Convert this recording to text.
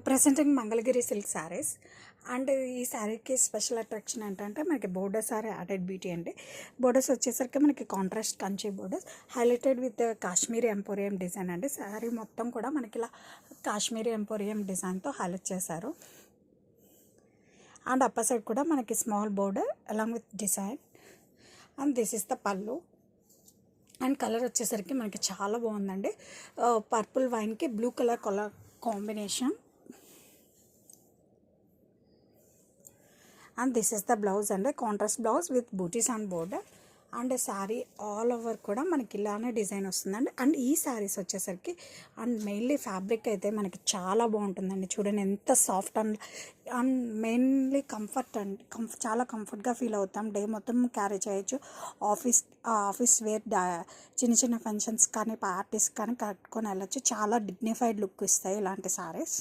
Presenting Mangalagiri silk sarees. And ఈ శారీకి special attraction ఏంటంటే మనకి బోర్డర్స్ ఆర్ యాడెడ్ బ్యూటీ అండి. బోర్డర్స్ వచ్చేసరికి మనకి contrast Kanchi borders highlighted with Kashmiri emporium design అండి. శారీ మొత్తం కూడా మనకి ఇలా కాశ్మీరీ ఎంపోరియం డిజైన్తో హైలైట్ చేశారు. అండ్ అప్పర్ సైడ్ కూడా మనకి small border along with design. And this is the pallu. And colour వచ్చేసరికి మనకి చాలా బాగుందండి. పర్పుల్ వైన్కి blue colour combination. And this is the blouse అండి, contrast blouse with booties and border. And sari all over కూడా మనకి ఇలానే డిజైన్ వస్తుందండి. అండ్ ఈ శారీస్ వచ్చేసరికి అండ్ మెయిన్లీ ఫ్యాబ్రిక్ అయితే మనకి చాలా బాగుంటుందండి. చూడండి ఎంత సాఫ్ట్ అండ్ మెయిన్లీ కంఫర్ట్ అండి. చాలా కంఫర్ట్గా ఫీల్ అవుతాం. డే మొత్తం క్యారీ చేయొచ్చు. ఆఫీస్ వేర్ చిన్న చిన్న ఫంక్షన్స్ కానీ పార్టీస్ కానీ కట్టుకొని వెళ్ళచ్చు. చాలా డిగ్నిఫైడ్ లుక్ ఇస్తాయి ఇలాంటి శారీస్.